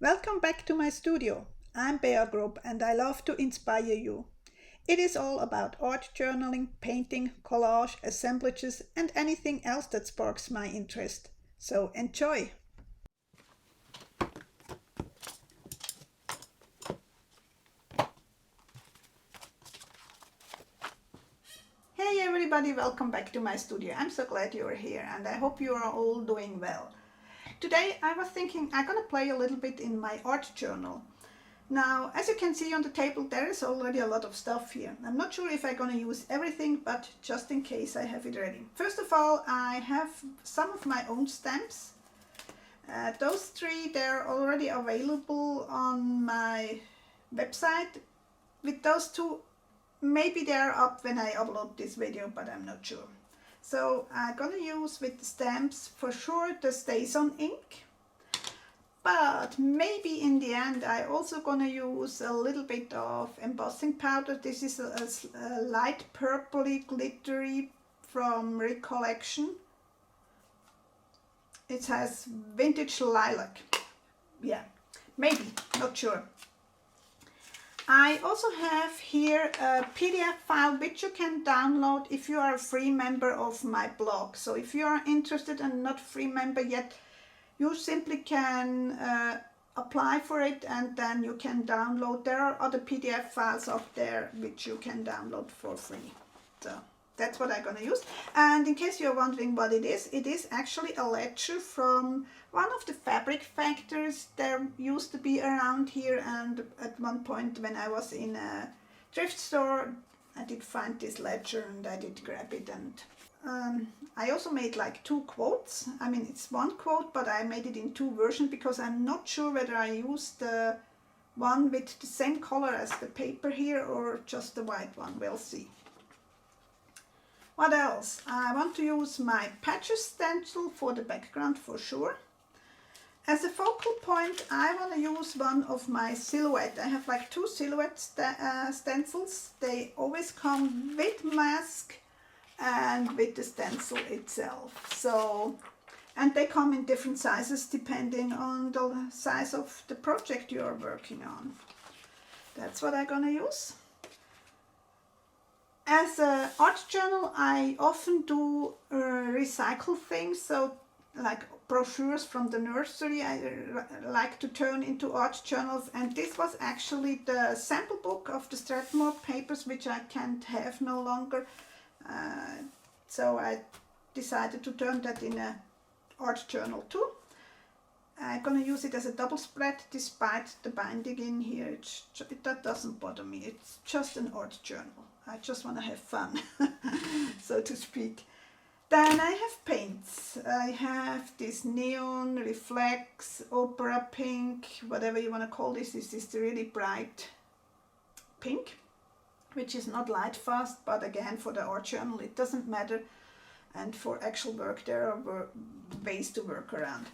Welcome back to my studio. I'm Bea Group and I love to inspire you. It is all about art journaling, painting, collage, assemblages, and anything else that sparks my interest. So enjoy! Hey everybody, welcome back to my studio. I'm so glad you're here and I hope you are all doing well. Today I was thinking I'm gonna play a little bit in my art journal. Now, as you can see on the table, there is already a lot of stuff here. I'm not sure if I'm gonna use everything, but just in case I have it ready. First of all, I have some of my own stamps. Those three, they're already available on my website. With those two, maybe they're up when I upload this video, but I'm not sure. So I'm gonna use with the stamps for sure the StazOn ink. But maybe in the end I also gonna use a little bit of embossing powder. This is a light purpley glittery from Recollection. It has vintage lilac. Yeah, maybe, not sure. I also have here a PDF file which you can download if you are a free member of my blog. So if you are interested and not free member yet, you simply can apply for it and then you can download. There are other PDF files up there which you can download for free. So that's what I'm gonna use. And in case you're wondering what it is actually a ledger from one of the fabric factories there used to be around here, and at one point when I was in a thrift store I did find this ledger and I did grab it. And I also made like two quotes. I mean, it's one quote, but I made it in two versions because I'm not sure whether I used the one with the same color as the paper here or just the white one. We'll see. What else? I want to use my patches stencil for the background for sure. As a focal point, I want to use one of my silhouette. I have like two silhouette stencils. They always come with mask and with the stencil itself. So, and they come in different sizes depending on the size of the project you are working on. That's what I'm gonna use. As an art journal, I often do recycle things. So like brochures from the nursery, I like to turn into art journals. And this was actually the sample book of the Strathmore papers, which I can't have no longer. So I decided to turn that in an art journal too. I'm gonna use it as a double spread despite the binding in here. That doesn't bother me. It's just an art journal. I just want to have fun, so to speak. Then I have paints. I have this neon, reflex, opera pink, whatever you want to call this. This is the really bright pink, which is not light fast, but again for the art journal it doesn't matter, and for actual work there are ways to work around.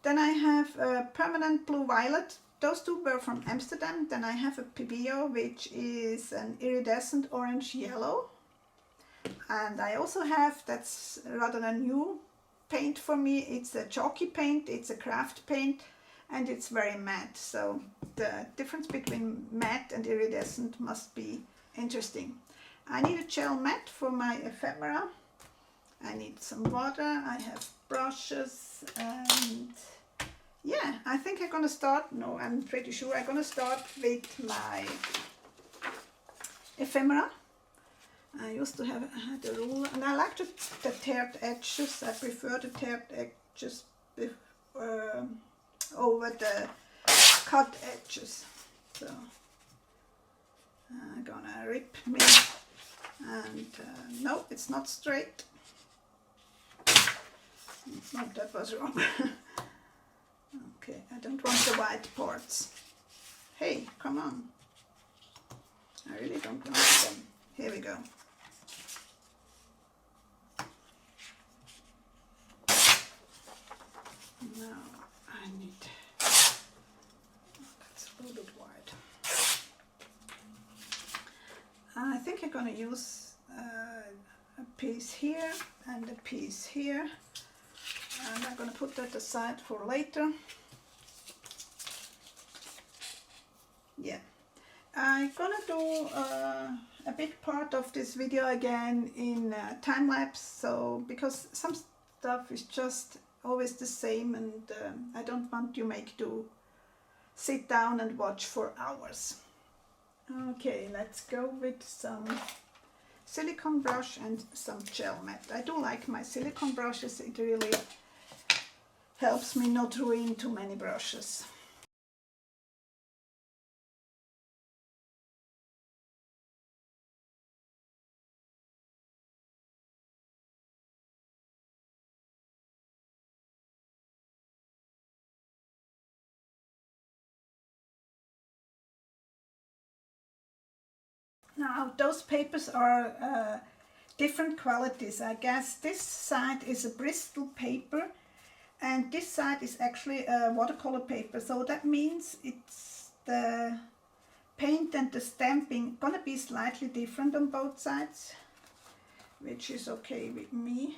Then I have a permanent blue violet. Those two were from Amsterdam. Then I have a Pibio, which is an iridescent orange yellow. And I also have, that's rather a new paint for me, it's a chalky paint, it's a craft paint, and it's very matte. So the difference between matte and iridescent must be interesting. I need a gel mat for my ephemera. I need some water. I have brushes, and yeah, I think I'm gonna start. No, I'm pretty sure I'm gonna start with my ephemera. I used to have the ruler, and I like the teared edges. I prefer the teared edges over the cut edges. So I'm gonna rip me, and no, it's not straight. No, that was wrong. Okay, I don't want the white parts. Hey, come on. I really don't want them. Here we go. Now I need, that's a little bit wide. I think I'm gonna use a piece here and a piece here, and I'm gonna put that aside for later. Yeah, I'm gonna do a big part of this video again in time lapse, so because some stuff is just always the same, and I don't want you to sit down and watch for hours. Okay, let's go with some silicone brush and some gel mat. I do like my silicone brushes, it really helps me not ruin too many brushes. Now those papers are different qualities. I guess this side is a Bristol paper and this side is actually a watercolor paper, so that means it's the paint and the stamping gonna be slightly different on both sides, which is okay with me.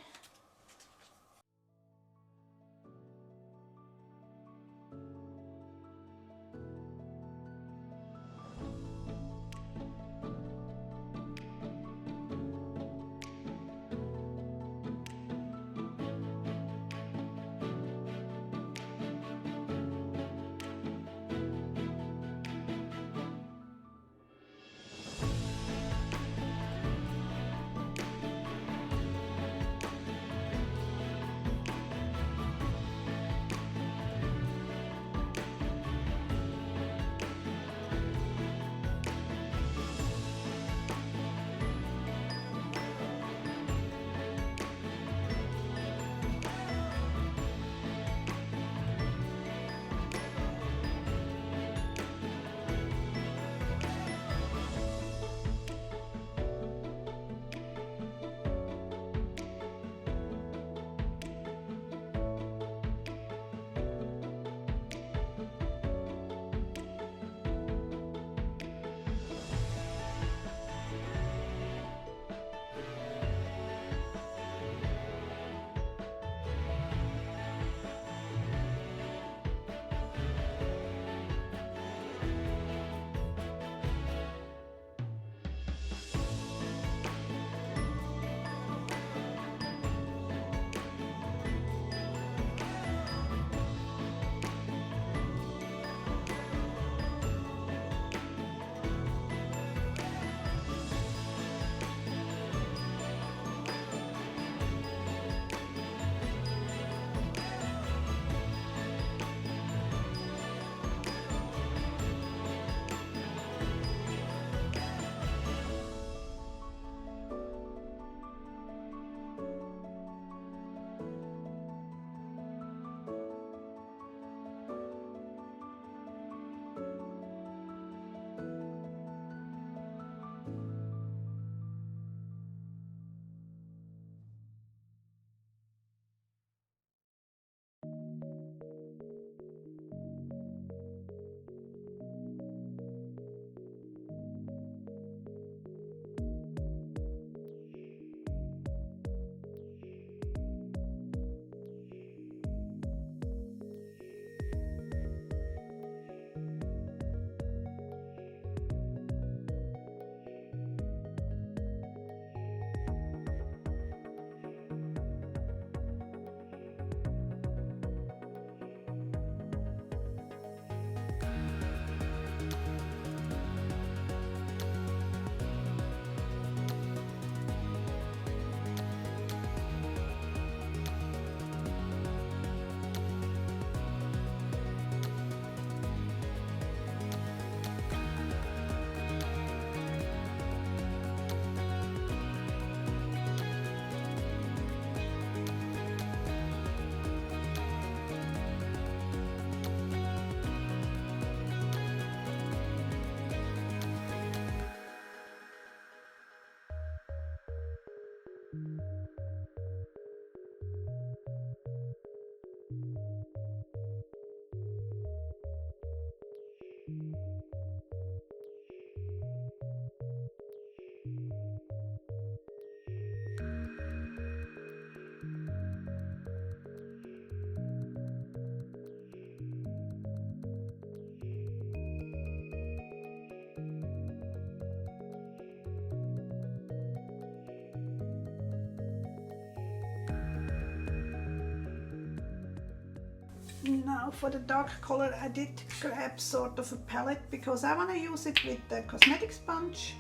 Now for the dark color I did grab sort of a palette because I want to use it with the cosmetic sponge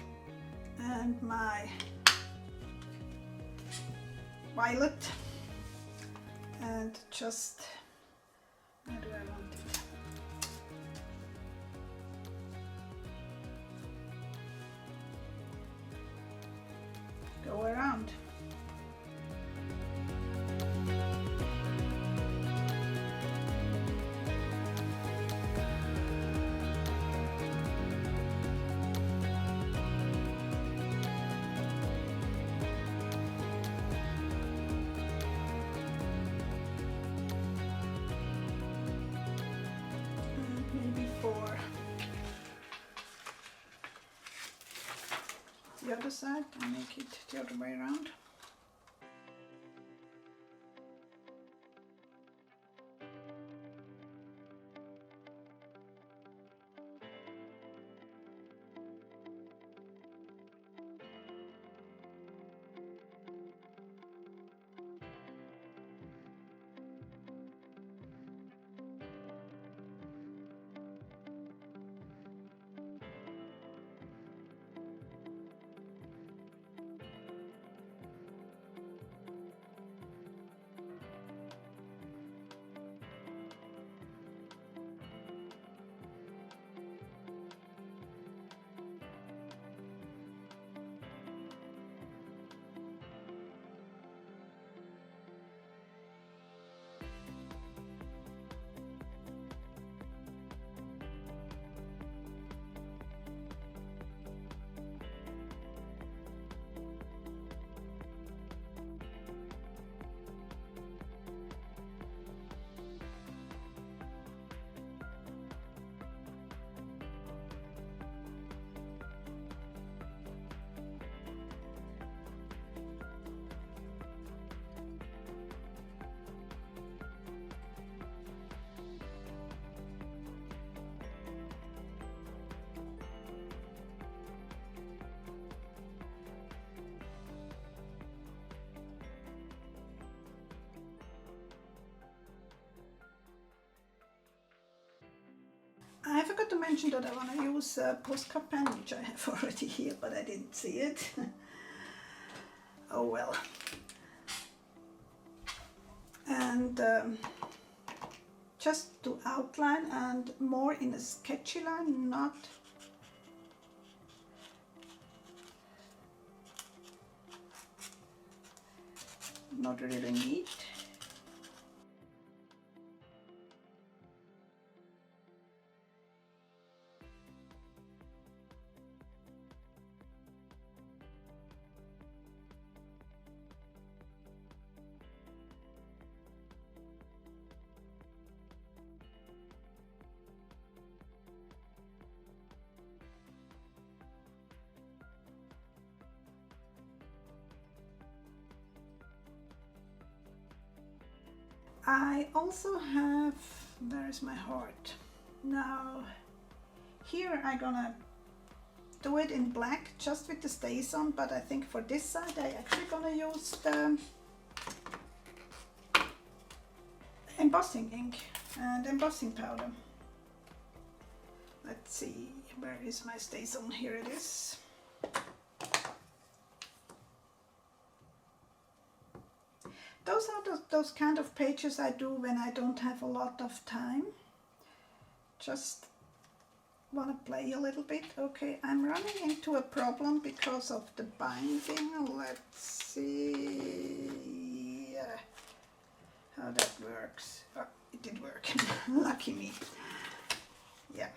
and my violet, and just, where do I want it? Go around. The other side and make it the other way around. I forgot to mention that I want to use a postcard pen, which I have already here, but I didn't see it. Oh well. And just to outline and more in a sketchy line, not really neat. I also have, there is my heart. Now here I'm gonna do it in black just with the StazOn, but I think for this side I actually gonna use the embossing ink and embossing powder. Let's see, where is my StazOn? Here it is. Those are those kind of pages I do when I don't have a lot of time. Just want to play a little bit. Okay, I'm running into a problem because of the binding. Let's see how that works. Oh, it did work. Lucky me. Yeah.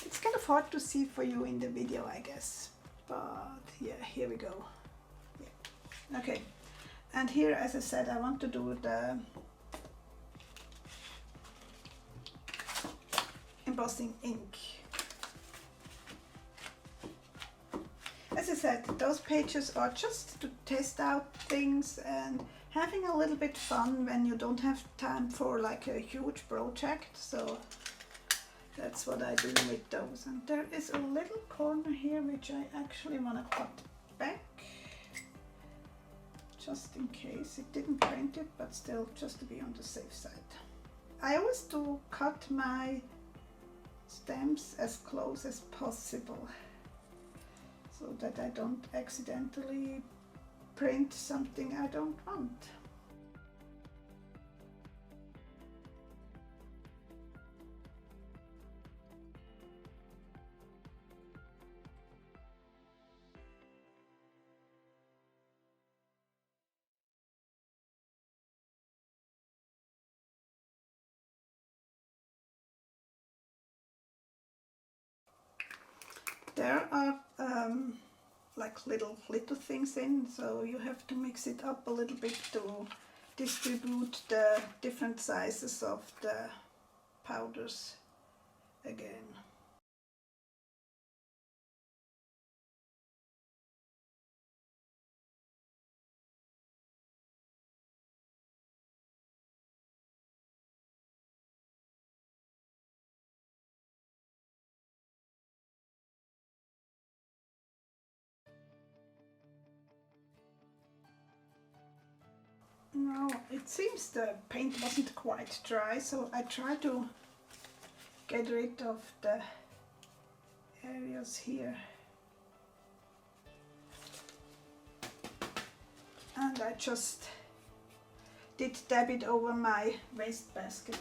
It's kind of hard to see for you in the video, I guess, but yeah, here we go. Yeah. Okay, and here, as I said, I want to do the embossing ink. As I said, those pages are just to test out things and having a little bit fun when you don't have time for like a huge project. So that's what I do with those. And there is a little corner here which I actually want to cut back. just in case. It didn't print it, but still, just to be on the safe side. I always do cut my stamps as close as possible so that I don't accidentally print something I don't want. There are like little things in, so you have to mix it up a little bit to distribute the different sizes of the powders again. Now it seems the paint wasn't quite dry, so I tried to get rid of the areas here. And I just did dab it over my waste basket.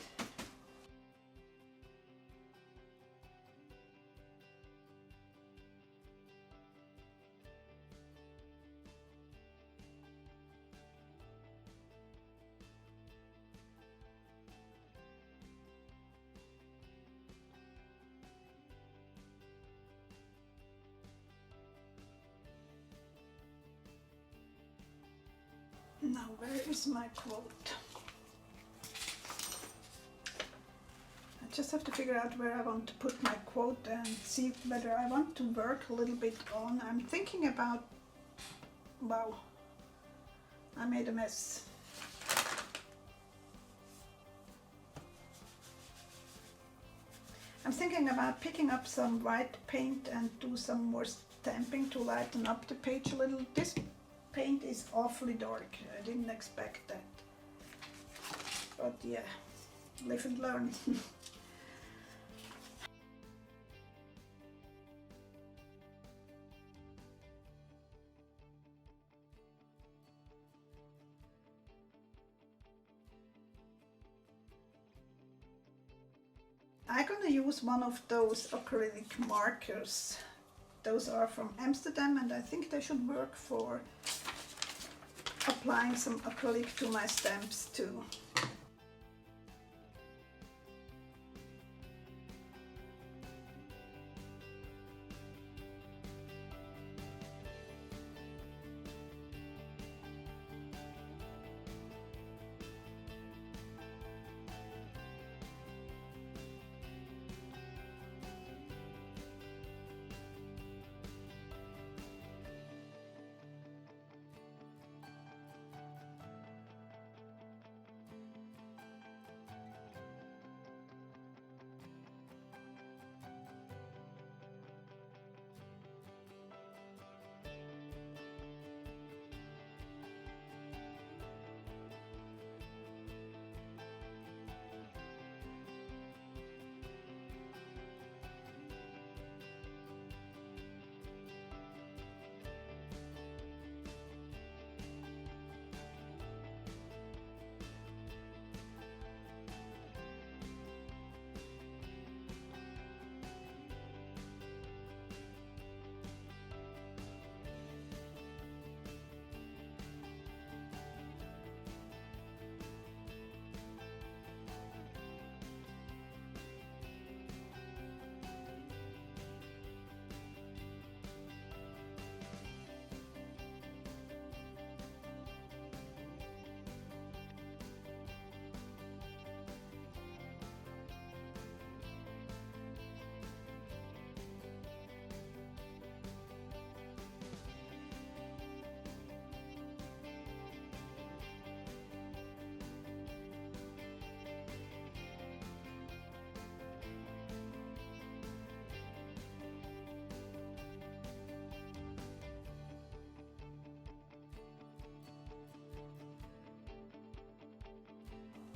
Now where is my quote? I just have to figure out where I want to put my quote and see whether I want to work a little bit on. I'm thinking about, wow, I made a mess. I'm thinking about picking up some white paint and do some more stamping to lighten up the page a little. This paint is awfully dark. I didn't expect that. But yeah, live and learn. I'm gonna use one of those acrylic markers. Those are from Amsterdam, and I think they should work for applying some acrylic to my stamps too.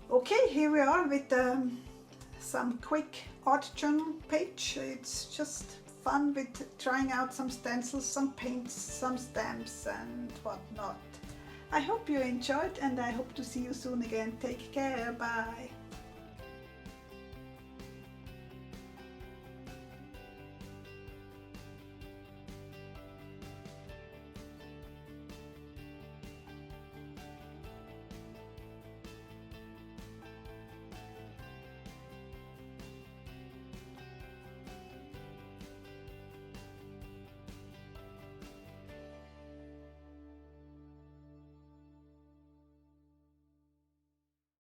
Okay, here we are with some quick art journal page. It's just fun with trying out some stencils, some paints, some stamps and whatnot. I hope you enjoyed and I hope to see you soon again. Take care, bye.